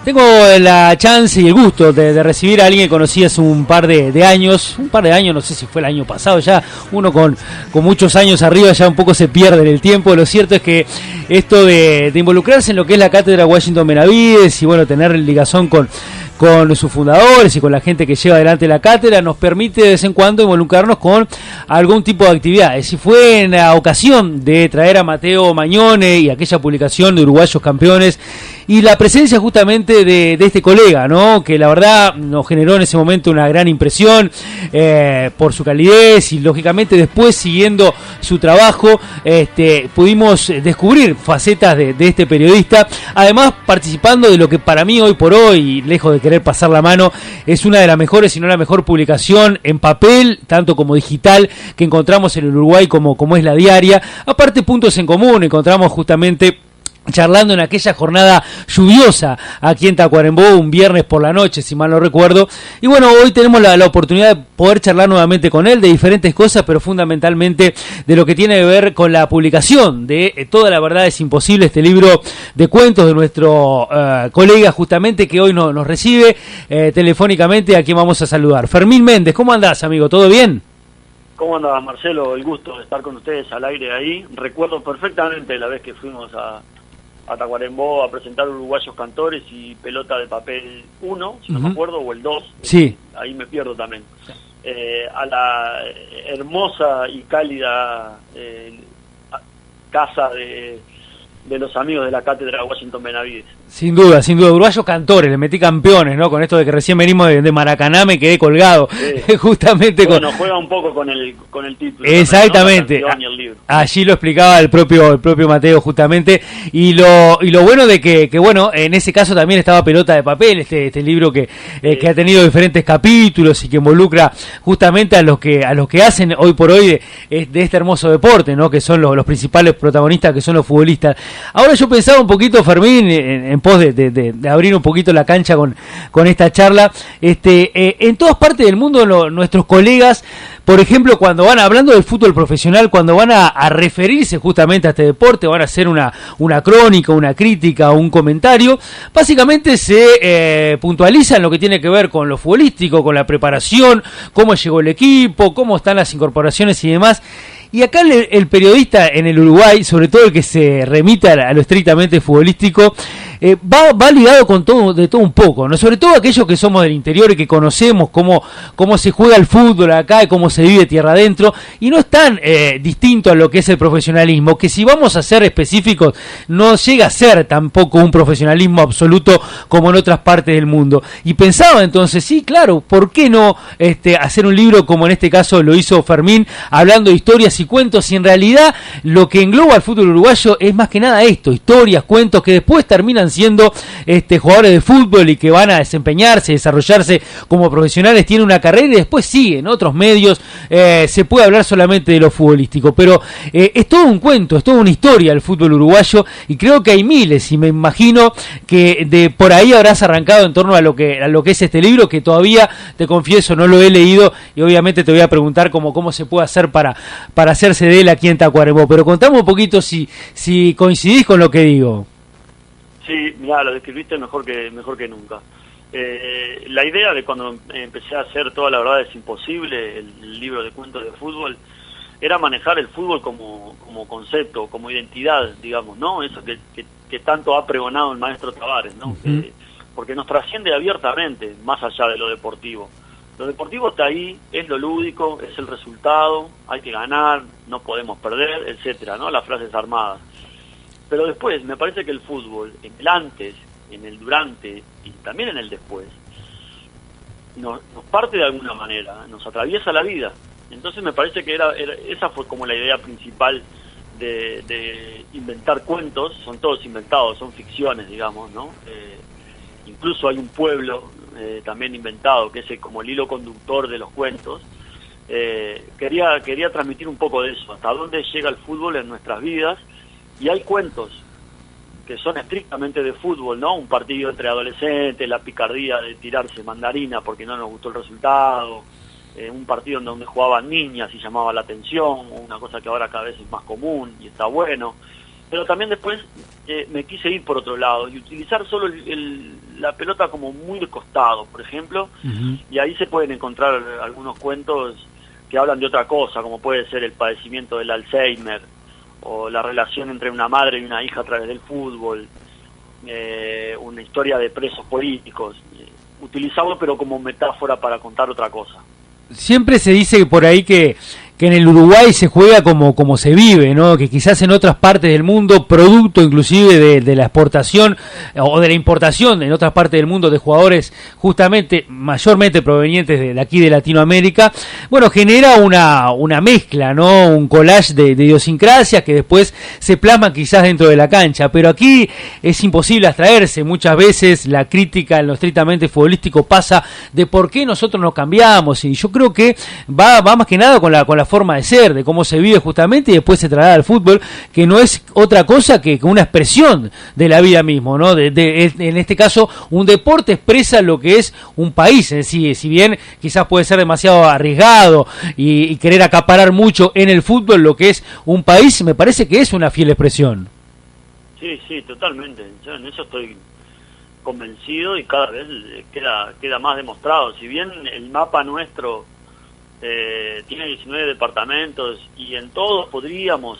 Tengo la chance y el gusto de recibir a alguien que conocí hace un par de años, no sé si fue el año pasado, ya uno con muchos años arriba ya un poco se pierde en el tiempo. Lo cierto es que esto de involucrarse en lo que es la Cátedra Washington Benavides y bueno, tener ligazón con sus fundadores y con la gente que lleva adelante la cátedra nos permite de vez en cuando involucrarnos con algún tipo de actividades. Si fue en la ocasión de traer a Mateo Mañone y aquella publicación de Uruguayos Campeones y la presencia justamente de este colega, ¿no? Que la verdad nos generó en ese momento una gran impresión por su calidez y lógicamente después siguiendo su trabajo pudimos descubrir facetas de este periodista, además participando de lo que para mí hoy por hoy, lejos de querer pasar la mano, es una de las mejores, si no la mejor publicación en papel, tanto como digital, que encontramos en el Uruguay como es La Diaria. Aparte, puntos en común, encontramos justamente charlando en aquella jornada lluviosa aquí en Tacuarembó, un viernes por la noche, si mal no recuerdo. Y bueno, hoy tenemos la oportunidad de poder charlar nuevamente con él de diferentes cosas, pero fundamentalmente de lo que tiene que ver con la publicación de Toda la Verdad es Imposible, este libro de cuentos de nuestro colega justamente que hoy nos recibe telefónicamente, a quien vamos a saludar. Fermín Méndez, ¿cómo andás, amigo? ¿Todo bien? ¿Cómo andás, Marcelo? El gusto de estar con ustedes al aire ahí. Recuerdo perfectamente la vez que fuimos a Tacuarembó a presentar Uruguayos Cantores y Pelota de Papel 1, si no me acuerdo, o el 2. Sí. Ahí me pierdo también. A la hermosa y cálida casa de los amigos de la Cátedra Washington Benavides. Sin duda, Uruguayos Cantores, le metí campeones, ¿no? Con esto de que recién venimos de Maracaná, me quedé colgado, sí. Justamente bueno, juega un poco con el título. Exactamente, también, ¿no? Allí lo explicaba el propio Mateo justamente, y lo bueno de que bueno, en ese caso también estaba Pelota de Papel, este libro que ha tenido diferentes capítulos y que involucra justamente a los que hacen hoy por hoy de este hermoso deporte, ¿no? Que son los principales protagonistas, que son los futbolistas. Ahora yo pensaba un poquito, Fermín, en pos de abrir un poquito la cancha con esta charla, en todas partes del mundo nuestros colegas, por ejemplo, cuando van hablando del fútbol profesional, cuando van a referirse justamente a este deporte, van a hacer una crónica, una crítica o un comentario, básicamente se puntualizan lo que tiene que ver con lo futbolístico, con la preparación, cómo llegó el equipo, cómo están las incorporaciones y demás. Y acá el periodista en el Uruguay, sobre todo el que se remite a lo estrictamente futbolístico, va ligado con todo un poco, ¿no? Sobre todo aquellos que somos del interior y que conocemos cómo se juega el fútbol acá y cómo se vive tierra adentro, y no es tan distinto a lo que es el profesionalismo, que si vamos a ser específicos, no llega a ser tampoco un profesionalismo absoluto como en otras partes del mundo. Y pensaba entonces, sí, claro, ¿por qué no hacer un libro como en este caso lo hizo Fermín, hablando de historias y cuentos? Y en realidad lo que engloba al fútbol uruguayo es más que nada esto, historias, cuentos que después terminan siendo jugadores de fútbol y que van a desempeñarse, desarrollarse como profesionales, tienen una carrera y después siguen otros medios. Se puede hablar solamente de lo futbolístico, pero es todo un cuento, es toda una historia el fútbol uruguayo, y creo que hay miles, y me imagino que de por ahí habrás arrancado en torno a lo que es este libro, que todavía, te confieso, no lo he leído, y obviamente te voy a preguntar cómo se puede hacer para hacerse de él aquí en Tacuarembó, pero contame un poquito si coincidís con lo que digo. Sí, mirá, lo describiste mejor que nunca. La idea de cuando empecé a hacer Toda la Verdad es Imposible, el libro de cuentos de fútbol, era manejar el fútbol como concepto, como identidad, digamos, ¿no? Eso que tanto ha pregonado el maestro Tavares, ¿no? Porque nos trasciende abiertamente, más allá de lo deportivo. Lo deportivo está ahí, es lo lúdico, es el resultado, hay que ganar, no podemos perder, etcétera, ¿no? Las frases armadas. Pero después, me parece que el fútbol, en el antes, en el durante y también en el después, nos parte de alguna manera, nos atraviesa la vida. Entonces me parece que esa fue como la idea principal de inventar cuentos. Son todos inventados, son ficciones, digamos, ¿no? Incluso hay un pueblo también inventado, que es como el hilo conductor de los cuentos. Quería transmitir un poco de eso, hasta dónde llega el fútbol en nuestras vidas. Y hay cuentos que son estrictamente de fútbol, ¿no? Un partido entre adolescentes, la picardía de tirarse mandarina porque no nos gustó el resultado, un partido en donde jugaban niñas y llamaba la atención, una cosa que ahora cada vez es más común y está bueno. pero también después me quise ir por otro lado y utilizar solo la pelota como muy de costado, por ejemplo, y ahí se pueden encontrar algunos cuentos que hablan de otra cosa, como puede ser el padecimiento del Alzheimer, o la relación entre una madre y una hija a través del fútbol, una historia de presos políticos, utilizarlo pero como metáfora para contar otra cosa. Siempre se dice por ahí que en el Uruguay se juega como se vive, ¿no? Que quizás en otras partes del mundo, producto inclusive de la exportación o de la importación en otras partes del mundo de jugadores justamente, mayormente provenientes de aquí de Latinoamérica, bueno, genera una mezcla, ¿no? Un collage de idiosincrasias que después se plasman quizás dentro de la cancha, pero aquí es imposible abstraerse. Muchas veces la crítica en lo estrictamente futbolístico pasa de por qué nosotros nos cambiamos, y yo creo que va más que nada con la forma de ser, de cómo se vive justamente, y después se traslada al fútbol, que no es otra cosa que una expresión de la vida mismo, ¿no? En este caso, un deporte expresa lo que es un país en sí, si bien quizás puede ser demasiado arriesgado y querer acaparar mucho en el fútbol lo que es un país, me parece que es una fiel expresión. Sí, totalmente. Yo en eso estoy convencido y cada vez queda más demostrado. Si bien el mapa nuestro tiene 19 departamentos y en todos podríamos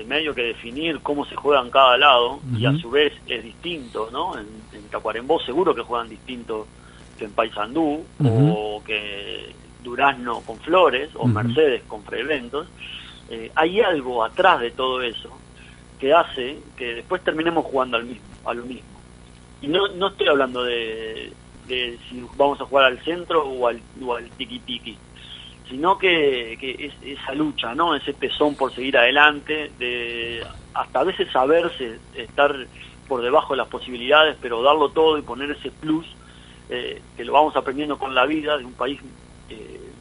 medio que definir cómo se juega en cada lado, y a su vez es distinto, ¿no? En Tacuarembó seguro que juegan distinto que en Paysandú, o que Durazno con Flores, o Mercedes con Freventos. Hay algo atrás de todo eso que hace que después terminemos jugando a lo mismo. Y no estoy hablando de si vamos a jugar al centro o al tiki-tiki, sino que es esa lucha, ¿no? Ese tesón por seguir adelante, de hasta a veces saberse estar por debajo de las posibilidades, pero darlo todo y poner ese plus, que lo vamos aprendiendo con la vida, de un país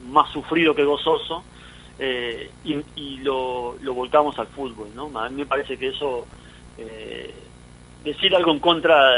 más sufrido que gozoso, y lo volcamos al fútbol, ¿no? A mí me parece que eso, decir algo en contra,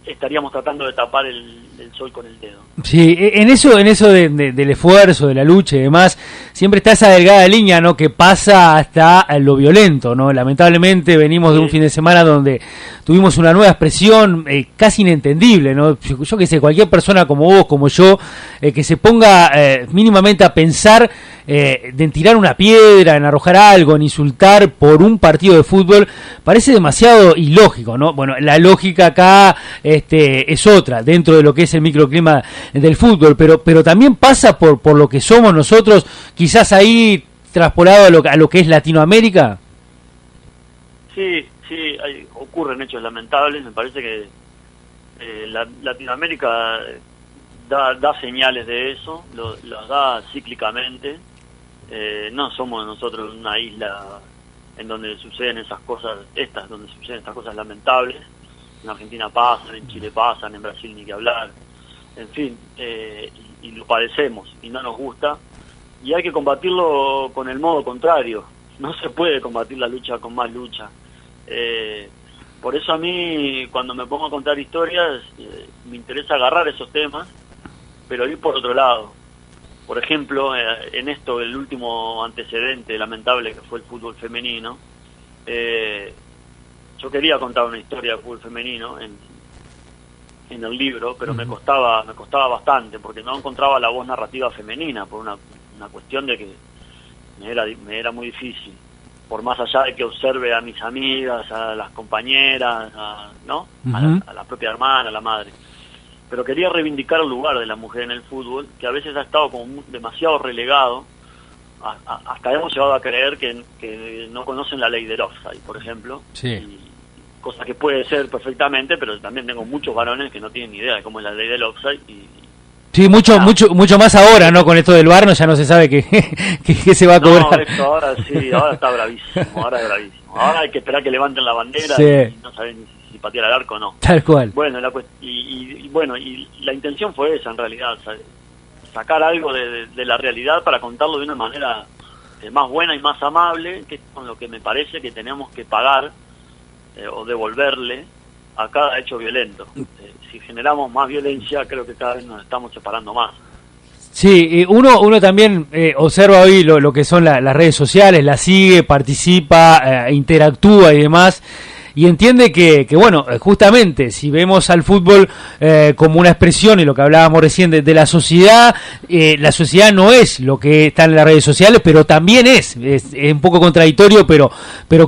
estaríamos tratando de tapar el sol con el dedo. Sí, en eso del esfuerzo, de la lucha y demás, siempre está esa delgada línea, ¿no? Que pasa hasta lo violento, ¿no? Lamentablemente venimos de un fin de semana donde tuvimos una nueva expresión casi inentendible, ¿no? Yo qué sé, cualquier persona como vos, como yo, que se ponga mínimamente a pensar de tirar una piedra, en arrojar algo, en insultar por un partido de fútbol, parece demasiado ilógico, ¿no? Bueno, la lógica acá es otra, dentro de lo que es el microclima del fútbol, pero también pasa por lo que somos nosotros, quizás ahí traspolado a lo que es Latinoamérica. Sí, ocurren hechos lamentables. Me parece que Latinoamérica da señales de eso, los da cíclicamente. No somos nosotros una isla en donde suceden esas cosas, donde suceden estas cosas lamentables. En Argentina pasan, en Chile pasan, en Brasil ni que hablar, en fin, y lo padecemos y no nos gusta, y hay que combatirlo con el modo contrario. No se puede combatir la lucha con más lucha. Por eso a mí, cuando me pongo a contar historias, me interesa agarrar esos temas, pero ir por otro lado. Por ejemplo, en esto, el último antecedente lamentable que fue el fútbol femenino, yo quería contar una historia de fútbol femenino en el libro, pero me costaba bastante, porque no encontraba la voz narrativa femenina, por una cuestión de que me era muy difícil, por más allá de que observe a mis amigas, a las compañeras, ¿no? A la propia hermana, a la madre. Pero quería reivindicar el lugar de la mujer en el fútbol, que a veces ha estado como demasiado relegado. Hasta hemos llegado a creer que no conocen la ley del offside, por ejemplo. Sí. Cosa que puede ser perfectamente, pero también tengo muchos varones que no tienen ni idea de cómo es la ley del offside. Sí, mucho más ahora, ¿no? Con esto del VAR se no se sabe qué se va a cobrar. No, esto ahora sí, ahora está bravísimo, ahora es bravísimo. Ahora hay que esperar que levanten la bandera, sí, y no saben si patear al arco o no. Tal cual. Bueno, y la intención fue esa en realidad, o sea, sacar algo de la realidad para contarlo de una manera más buena y más amable, que es con lo que me parece que tenemos que pagar o devolverle a cada hecho violento. Si generamos más violencia, creo que cada vez nos estamos separando más. Sí, uno también observa hoy lo que son las redes sociales, las sigue, participa, interactúa y demás. Y entiende que bueno, justamente, si vemos al fútbol como una expresión, y lo que hablábamos recién de la sociedad no es lo que está en las redes sociales, pero también es un poco contradictorio, pero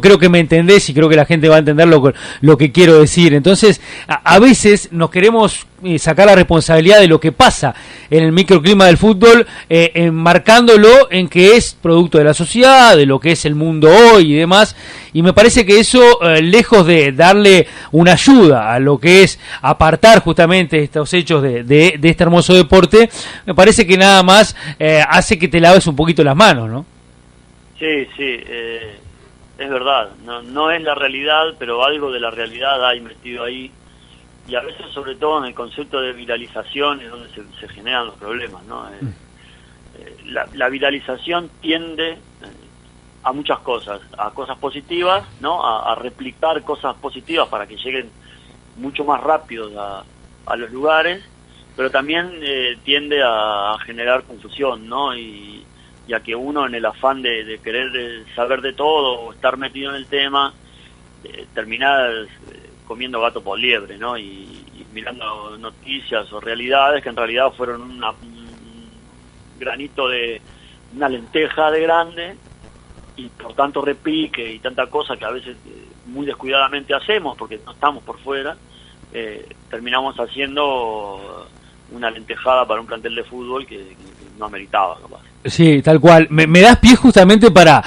creo que me entendés y creo que la gente va a entender lo que quiero decir. Entonces, a veces nos queremos sacar la responsabilidad de lo que pasa en el microclima del fútbol, enmarcándolo en que es producto de la sociedad, de lo que es el mundo hoy y demás, y me parece que eso, lejos de darle una ayuda a lo que es apartar justamente estos hechos de este hermoso deporte, me parece que nada más hace que te laves un poquito las manos, ¿no? Sí, es verdad, no es la realidad, pero algo de la realidad hay metido ahí. Y a veces, sobre todo en el concepto de viralización, es donde se generan los problemas, ¿no? La viralización tiende a muchas cosas, a cosas positivas, ¿no? A replicar cosas positivas para que lleguen mucho más rápido a los lugares, pero también tiende a generar confusión, ¿no? Y a que uno, en el afán de querer saber de todo o estar metido en el tema, termina comiendo gato por liebre, ¿no? Y mirando noticias o realidades que en realidad fueron un granito de una lenteja de grande, y por tanto repique y tanta cosa que a veces muy descuidadamente hacemos porque no estamos por fuera, terminamos haciendo una lentejada para un plantel de fútbol que no ameritaba, capaz. Sí, tal cual. Me das pie justamente para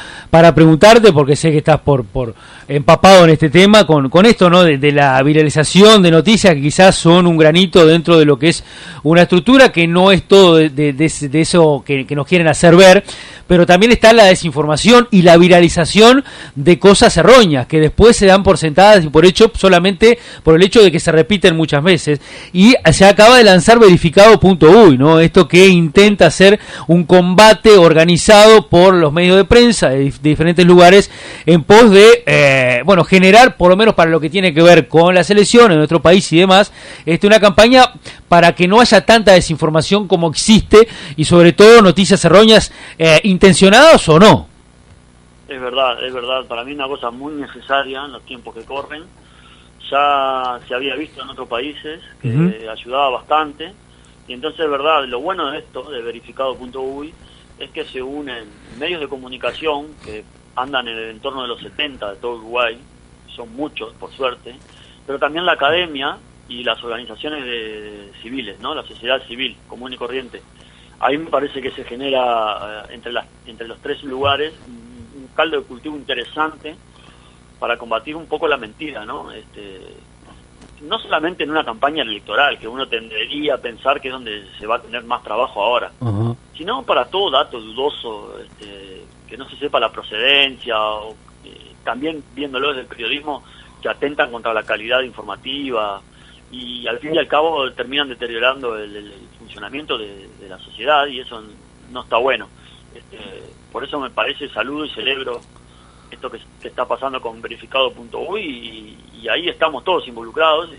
preguntarte, porque sé que estás por empapado en este tema, con esto, ¿no? De la viralización de noticias que quizás son un granito dentro de lo que es una estructura, que no es todo de eso que nos quieren hacer ver, pero también está la desinformación y la viralización de cosas erróneas, que después se dan por sentadas y por hecho solamente por el hecho de que se repiten muchas veces. Y se acaba de lanzar verificado.uy, ¿no? Esto que intenta hacer un combate organizado por los medios de prensa de diferentes lugares en pos de, generar, por lo menos para lo que tiene que ver con la selección en nuestro país y demás, una campaña para que no haya tanta desinformación como existe, y sobre todo noticias erróneas, intencionadas o no. Es verdad, para mí una cosa muy necesaria en los tiempos que corren. Ya se había visto en otros países que ayudaba bastante, y entonces es verdad, lo bueno de esto, de verificado.uy, es que se unen medios de comunicación que andan en el entorno de los 70 de todo Uruguay, son muchos, por suerte, pero también la academia y las organizaciones civiles, ¿no? La sociedad civil, común y corriente. Ahí me parece que se genera entre los tres lugares un caldo de cultivo interesante para combatir un poco la mentira, ¿no? No solamente en una campaña electoral, que uno tendería a pensar que es donde se va a tener más trabajo ahora, sino para todo dato dudoso, que no se sepa la procedencia, o también viéndolo desde el periodismo, que atentan contra la calidad informativa, y al fin y al cabo terminan deteriorando el funcionamiento de la sociedad, y eso no está bueno. Por eso me parece, saludo y celebro esto que está pasando con verificado.uy, y ahí estamos todos involucrados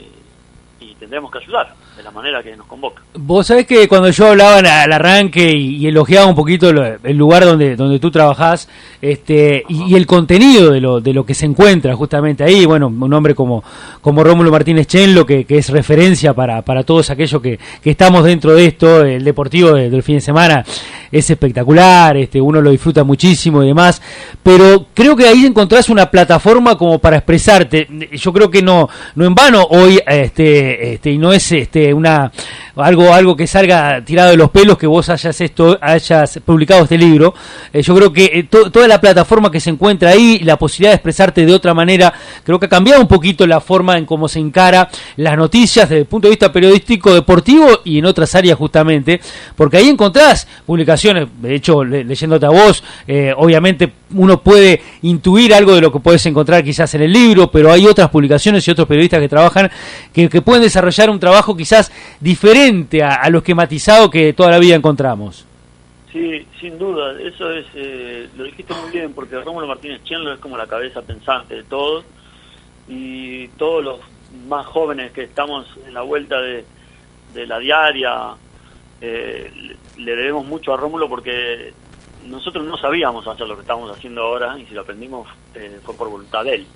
y tendremos que ayudar de la manera que nos convoca. Vos sabés que cuando yo hablaba al arranque y elogiaba un poquito el lugar donde tú trabajás, y el contenido de lo que se encuentra justamente ahí, bueno, un hombre como Rómulo Martínez Chenlo, que es referencia para todos aquellos que estamos dentro de esto, el deportivo del fin de semana es espectacular, uno lo disfruta muchísimo y demás, pero creo que ahí encontrás una plataforma como para expresarte. Yo creo que no en vano hoy, y no es algo que salga tirado de los pelos que vos hayas publicado este libro. Yo creo que toda la plataforma que se encuentra ahí, la posibilidad de expresarte de otra manera, creo que ha cambiado un poquito la forma en cómo se encara las noticias desde el punto de vista periodístico, deportivo y en otras áreas justamente, porque ahí encontrás publicaciones. De hecho, leyéndote a vos, obviamente uno puede intuir algo de lo que puedes encontrar quizás en el libro, pero hay otras publicaciones y otros periodistas que trabajan que pueden desarrollar un trabajo quizás diferente a lo esquematizado que toda la vida encontramos. Sí, sin duda, eso es, lo dijiste muy bien, porque Rómulo Martínez Chenlo es como la cabeza pensante de todos, y todos los más jóvenes que estamos en la vuelta de la diaria, le debemos mucho a Rómulo porque nosotros no sabíamos hacer lo que estamos haciendo ahora, y si lo aprendimos fue por voluntad de él.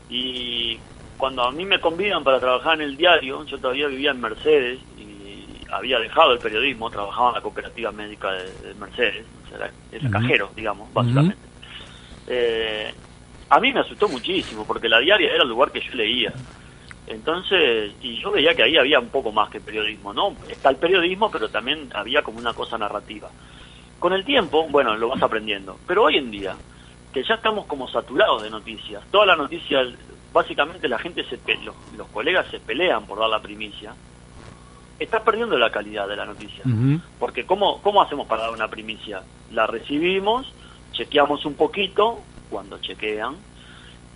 Y cuando a mí me convidan para trabajar en el diario, yo todavía vivía en Mercedes y había dejado el periodismo, trabajaba en la cooperativa médica de Mercedes, o sea, era cajero, digamos, básicamente. A mí me asustó muchísimo porque la diaria era el lugar que yo leía. Entonces, y yo veía que ahí había un poco más que periodismo, ¿no? Está el periodismo, pero también había como una cosa narrativa. Con el tiempo, bueno, lo vas aprendiendo. Pero hoy en día, que ya estamos como saturados de noticias, todas las noticias, básicamente la gente, los colegas se pelean por dar la primicia, estás perdiendo la calidad de la noticia. Porque ¿cómo hacemos para dar una primicia? La recibimos, chequeamos un poquito, cuando chequean,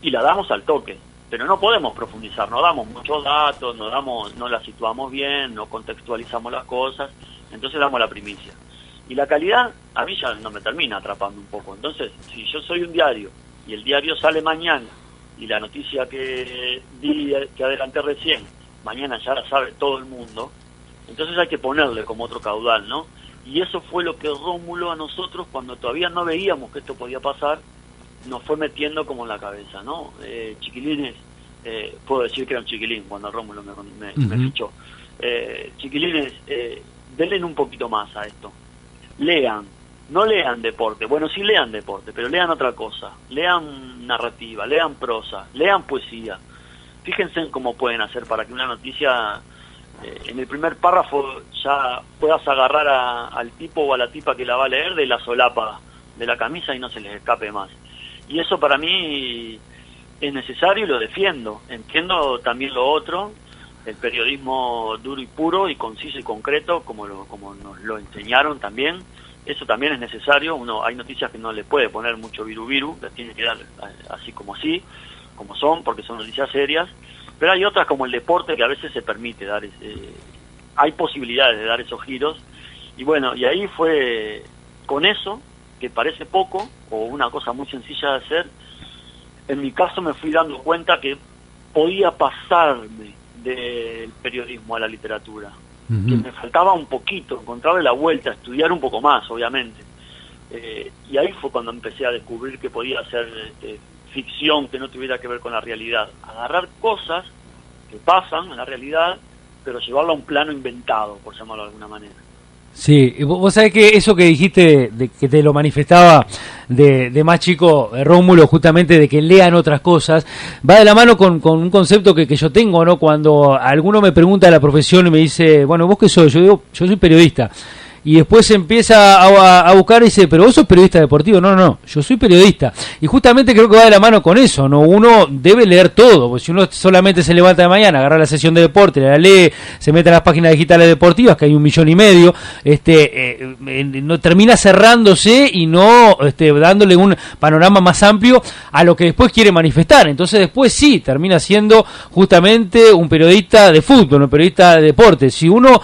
y la damos al toque. Pero no podemos profundizar, no damos muchos datos, no la situamos bien, no contextualizamos las cosas, entonces damos la primicia. Y la calidad a mí ya no me termina atrapando un poco. Entonces, si yo soy un diario y el diario sale mañana y la noticia que adelanté recién, mañana ya la sabe todo el mundo, entonces hay que ponerle como otro caudal, ¿no? Y eso fue lo que Rómulo a nosotros, cuando todavía no veíamos que esto podía pasar, nos fue metiendo como en la cabeza, ¿no? Chiquilines, puedo decir que era un chiquilín cuando Rómulo me fichó. Chiquilines, denle un poquito más a esto. Lean, no lean deporte, bueno, sí lean deporte, pero lean otra cosa. Lean narrativa, lean prosa, lean poesía. Fíjense en cómo pueden hacer para que una noticia, en el primer párrafo, ya puedas agarrar al tipo o a la tipa que la va a leer de la solapa de la camisa y no se les escape más. Y eso para mí es necesario y lo defiendo. Entiendo también lo otro, el periodismo duro y puro y conciso y concreto, como nos lo enseñaron también. Eso también es necesario. Hay noticias que no le puede poner mucho viru, las tiene que dar así, como son, porque son noticias serias. Pero hay otras, como el deporte, que a veces se permite dar, hay posibilidades de dar esos giros. Y bueno, y ahí fue con eso, que parece poco, o una cosa muy sencilla de hacer, en mi caso me fui dando cuenta que podía pasarme del periodismo a la literatura, que me faltaba un poquito, encontrarle la vuelta, estudiar un poco más, obviamente. Y ahí fue cuando empecé a descubrir que podía hacer ficción que no tuviera que ver con la realidad. Agarrar cosas que pasan en la realidad, pero llevarlo a un plano inventado, por llamarlo de alguna manera. Sí, vos sabés que eso que dijiste, que te lo manifestaba de más chico Rómulo, justamente de que lean otras cosas, va de la mano con un concepto que yo tengo, ¿no? Cuando alguno me pregunta de la profesión y me dice, bueno, ¿vos qué sos? Yo digo, yo soy periodista. Y después empieza a buscar y dice, pero vos sos periodista deportivo. No, yo soy periodista. Y justamente creo que va de la mano con eso, ¿no? Uno debe leer todo, porque si uno solamente se levanta de mañana, agarra la sesión de deporte, la lee, se mete a las páginas digitales deportivas, que hay 1,5 millones, no termina cerrándose y no dándole un panorama más amplio a lo que después quiere manifestar. Entonces después sí, termina siendo justamente un periodista de fútbol, un periodista de deporte. Si uno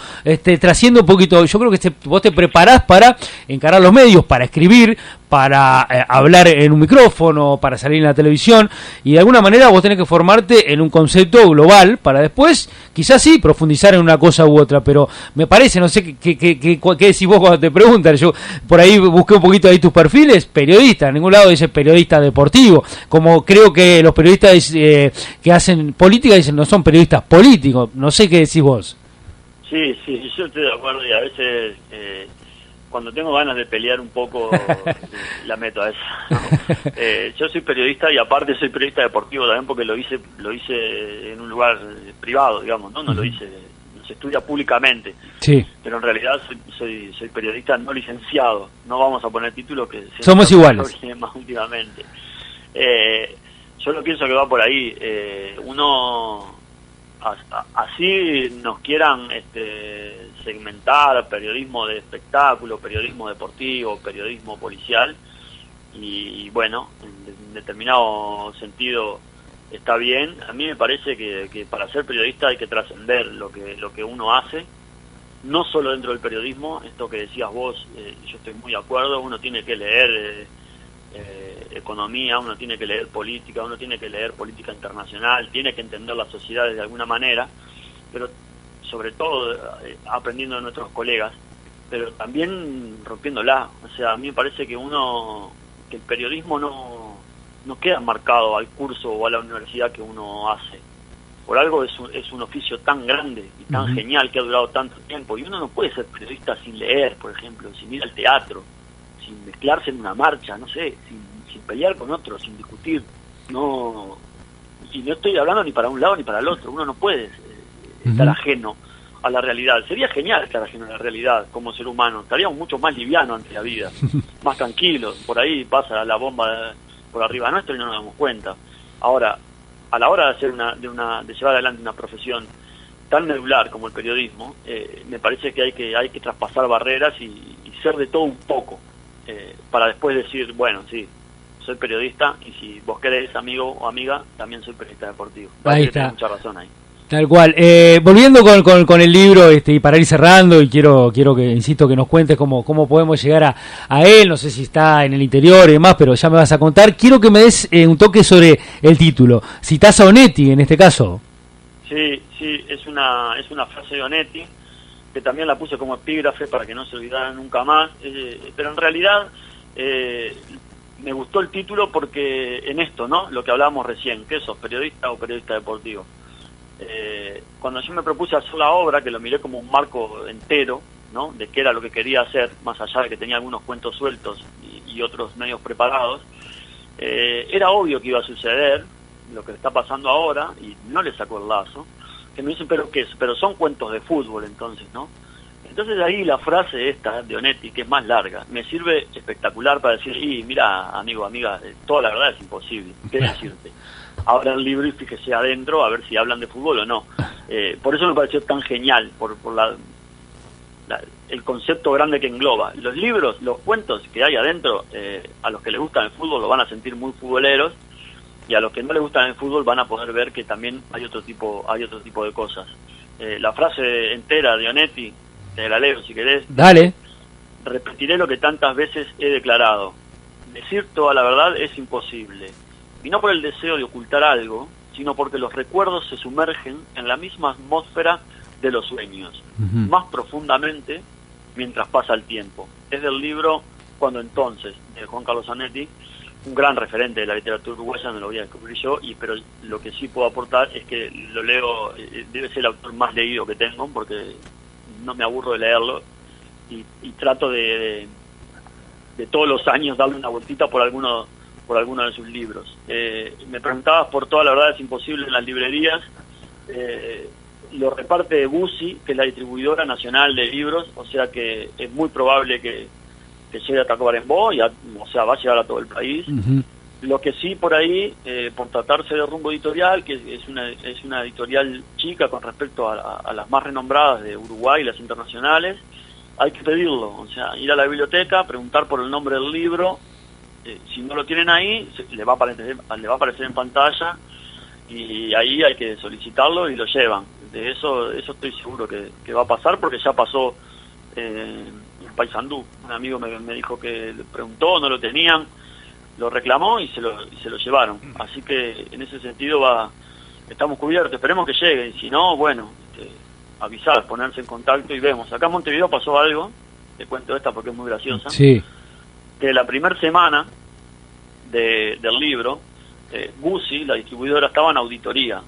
trasciende un poquito, yo creo que vos te preparás para encarar los medios, para escribir, para hablar en un micrófono, para salir en la televisión, y de alguna manera vos tenés que formarte en un concepto global para después, quizás sí, profundizar en una cosa u otra, pero me parece, no sé qué decís vos cuando te preguntan. Yo por ahí busqué un poquito ahí tus perfiles, periodista, en ningún lado dice periodista deportivo, como creo que los periodistas que hacen política dicen no son periodistas políticos, no sé qué decís vos. Sí, yo estoy de acuerdo, y a veces cuando tengo ganas de pelear un poco la meto a eso, ¿no? Yo soy periodista y aparte soy periodista deportivo también, porque lo hice en un lugar privado, digamos, no lo hice, no se estudia públicamente. Sí. Pero en realidad soy periodista no licenciado, no vamos a poner títulos que somos iguales más últimamente. Yo lo pienso que va por ahí. Uno así nos quieran segmentar, periodismo de espectáculo, periodismo deportivo, periodismo policial, y bueno, en determinado sentido está bien. A mí me parece que para ser periodista hay que trascender lo que uno hace, no solo dentro del periodismo. Esto que decías vos, yo estoy muy de acuerdo. Uno tiene que leer economía, uno tiene que leer política, uno tiene que leer política internacional, tiene que entender las sociedades de alguna manera, pero sobre todo aprendiendo de nuestros colegas. pero también rompiéndola. O sea, a mí me parece que el periodismo no queda marcado al curso o a la universidad que uno hace. Por algo es un oficio tan grande y tan genial que ha durado tanto tiempo, y uno no puede ser periodista sin leer, por ejemplo, sin ir al teatro, sin mezclarse en una marcha, no sé, sin pelear con otros, sin discutir. No, y no estoy hablando ni para un lado ni para el otro. Uno no puede estar ajeno a la realidad. Sería genial estar ajeno a la realidad como ser humano. Estaríamos mucho más livianos ante la vida, más tranquilos. Por ahí pasa la bomba por arriba nuestro y no nos damos cuenta. Ahora, a la hora de hacer de llevar adelante una profesión tan medular como el periodismo, me parece que hay que traspasar barreras y ser de todo un poco, para después decir, bueno, sí, soy periodista, y si vos querés, amigo o amiga, también soy periodista deportivo. Ahí está. Tienes mucha razón ahí. Tal cual. Volviendo con el libro, y para ir cerrando, y quiero que, insisto, que nos cuentes cómo podemos llegar a él. No sé si está en el interior y demás, pero ya me vas a contar. Quiero que me des un toque sobre el título. Citás a Onetti en este caso. Sí, es una frase de Onetti, que también la puse como epígrafe para que no se olvidara nunca más. Pero en realidad me gustó el título porque en esto, ¿no? Lo que hablábamos recién, ¿qué sos, periodista o periodista deportivo? Cuando yo me propuse hacer la obra, que lo miré como un marco entero, ¿no? De qué era lo que quería hacer, más allá de que tenía algunos cuentos sueltos y otros medios preparados, era obvio que iba a suceder lo que está pasando ahora, y no le sacó el lazo. Que me dicen, ¿pero qué es? Pero son cuentos de fútbol, entonces, ¿no? Entonces ahí la frase esta de Onetti, que es más larga, me sirve espectacular para decir, y mira, amigo, amiga, toda la verdad es imposible, ¿qué decirte? Abra el libro y fíjese adentro a ver si hablan de fútbol o no. Por eso me pareció tan genial, por el concepto grande que engloba. Los libros, los cuentos que hay adentro, a los que les gustan el fútbol lo van a sentir muy futboleros, y a los que no les gustan el fútbol van a poder ver que también hay otro tipo de cosas. La frase entera de Onetti, te la leo si querés. Dale. Repetiré lo que tantas veces he declarado. Decir toda la verdad es imposible. Y no por el deseo de ocultar algo, sino porque los recuerdos se sumergen en la misma atmósfera de los sueños, más profundamente mientras pasa el tiempo. Es del libro Cuando entonces, de Juan Carlos Zanetti, un gran referente de la literatura uruguaya, no lo voy a descubrir yo, pero lo que sí puedo aportar es que lo leo, debe ser el autor más leído que tengo, porque no me aburro de leerlo, y trato de todos los años darle una vueltita por alguno de sus libros. Me preguntabas por Toda la verdad es imposible en las librerías. Lo reparte Busi, que es la distribuidora nacional de libros, o sea que es muy probable que llegue a Tacuarembó, o sea, va a llegar a todo el país. Lo que sí, por ahí, por tratarse de Rumbo Editorial, que es una editorial chica con respecto a las más renombradas de Uruguay, las internacionales, hay que pedirlo, o sea, ir a la biblioteca, preguntar por el nombre del libro. Si no lo tienen ahí, le va a aparecer en pantalla, y ahí hay que solicitarlo y lo llevan. De eso estoy seguro que va a pasar, porque ya pasó en Paysandú. Un amigo me dijo que le preguntó, no lo tenían, lo reclamó y se lo llevaron. Así que en ese sentido estamos cubiertos, esperemos que llegue, y si no, bueno, avisar, ponerse en contacto y vemos. Acá en Montevideo pasó algo, te cuento esta porque es muy graciosa. Sí. Que la primera semana del libro, Busi, la distribuidora, estaba en auditoría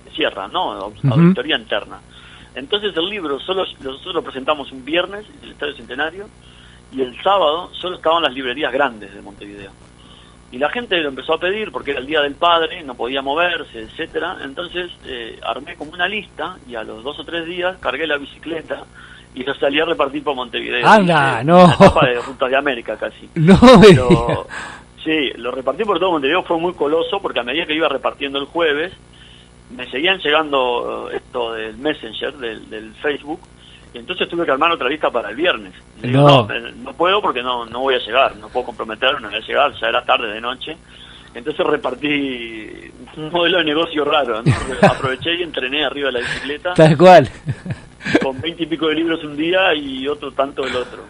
que cierra, ¿no? Auditoría interna. Entonces el libro nosotros lo presentamos un viernes en el Estadio Centenario, y el sábado solo estaban las librerías grandes de Montevideo. Y la gente lo empezó a pedir porque era el Día del Padre, no podía moverse, etcétera. Entonces armé como una lista, y a los 2 o 3 días cargué la bicicleta y lo salí a repartir por Montevideo. ¡Anda, no! Una etapa de Rutas de América casi. No, pero sí, lo repartí por todo Montevideo, fue muy coloso, porque a medida que iba repartiendo el jueves, me seguían llegando esto del Messenger, del Facebook, y entonces tuve que armar otra lista para el viernes. Y digo, no puedo porque no voy a llegar, no puedo comprometerme, no voy a llegar, ya era tarde de noche. Entonces repartí un modelo de negocio raro, ¿no? Aproveché y entrené arriba de la bicicleta. Tal cual. con 20 y pico de libros un día y otro tanto el otro.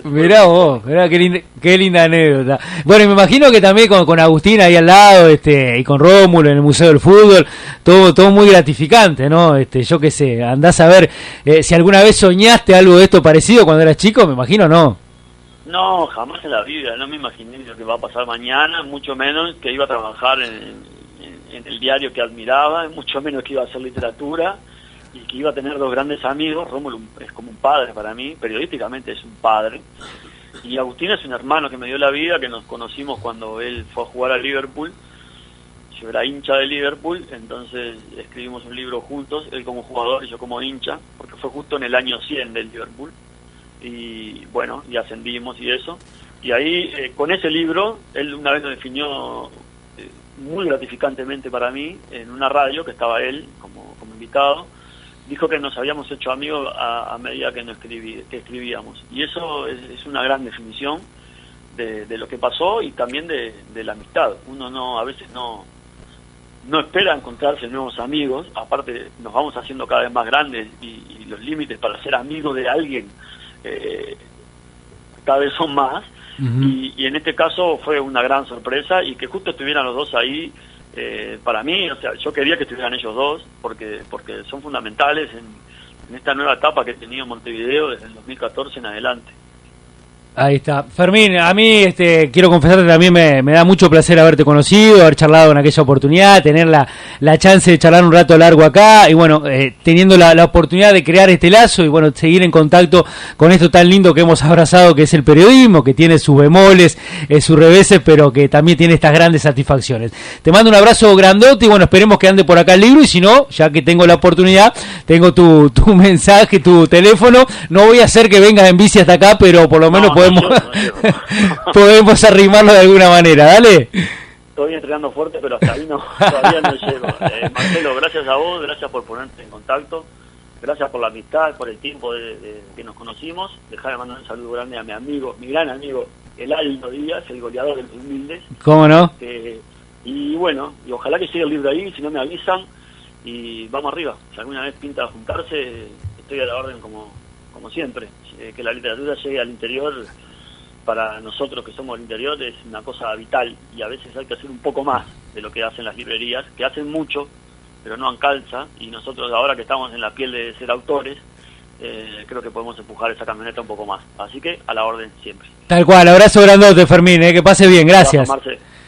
Mirá vos, mirá qué linda anécdota. Bueno, y me imagino que también con Agustín ahí al lado, y con Rómulo en el Museo del Fútbol, todo muy gratificante, ¿no? Yo qué sé, andás a ver si alguna vez soñaste algo de esto parecido cuando eras chico, me imagino no. No, jamás en la vida, no me imaginé lo que va a pasar mañana, mucho menos que iba a trabajar en el diario que admiraba, mucho menos que iba a hacer literatura y que iba a tener dos grandes amigos. Rómulo es como un padre para mí, periodísticamente es un padre, y Agustín es un hermano que me dio la vida, que nos conocimos cuando él fue a jugar a Liverpool. Yo era hincha de Liverpool, entonces escribimos un libro juntos, él como jugador y yo como hincha, porque fue justo en el año 100 del Liverpool. Y bueno, y ascendimos y eso, y ahí con ese libro él una vez lo definió muy gratificantemente para mí en una radio que estaba él como invitado. Dijo que nos habíamos hecho amigos a medida que escribíamos, y eso es una gran definición de lo que pasó y también de la amistad. Uno a veces no espera encontrarse nuevos amigos, aparte nos vamos haciendo cada vez más grandes y los límites para ser amigo de alguien cada vez son más. Y en este caso fue una gran sorpresa, y que justo estuvieran los dos ahí, para mí, o sea, yo quería que estuvieran ellos dos porque son fundamentales en esta nueva etapa que he tenido en Montevideo desde el 2014 en adelante. Ahí está. Fermín, a mí quiero confesarte también me da mucho placer haberte conocido, haber charlado en aquella oportunidad, tener la chance de charlar un rato largo acá y bueno, teniendo la oportunidad de crear este lazo y bueno, seguir en contacto con esto tan lindo que hemos abrazado, que es el periodismo, que tiene sus bemoles, sus reveses, pero que también tiene estas grandes satisfacciones. Te mando un abrazo grandote y bueno, esperemos que ande por acá el libro, y si no, ya que tengo la oportunidad, tengo tu mensaje, tu teléfono, no voy a hacer que vengas en bici hasta acá, pero por lo menos podemos arrimarlo de alguna manera. Dale. Estoy entrenando fuerte, pero hasta ahí todavía no llego. Marcelo, gracias a vos, gracias por ponerte en contacto, gracias por la amistad, por el tiempo que nos conocimos. Dejá de mandar un saludo grande a mi amigo, mi gran amigo el Aldo Díaz, el goleador de los humildes. ¿Cómo no? Y bueno, y ojalá que llegue el libro ahí, si no me avisan y vamos arriba. Si alguna vez pinta juntarse, estoy a la orden como siempre. Que la literatura llegue al interior, para nosotros que somos del interior, es una cosa vital, y a veces hay que hacer un poco más de lo que hacen las librerías, que hacen mucho, pero no alcanza, y nosotros ahora que estamos en la piel de ser autores, creo que podemos empujar esa camioneta un poco más. Así que a la orden siempre. Tal cual, abrazo grandote, Fermín, que pase bien, gracias.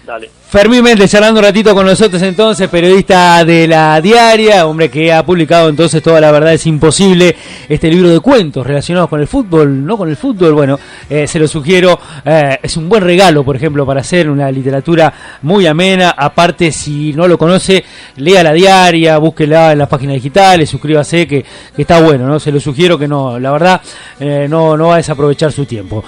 Dale. Fermín Méndez charlando un ratito con nosotros entonces, periodista de La Diaria, hombre que ha publicado entonces Toda la verdad es imposible, este libro de cuentos relacionados con el fútbol, no con el fútbol, bueno, se lo sugiero, es un buen regalo, por ejemplo, para hacer una literatura muy amena. Aparte, si no lo conoce, lea La Diaria, búsquela en las páginas digitales, suscríbase, que está bueno, ¿no? Se lo sugiero, que no, la verdad, no va a desaprovechar su tiempo.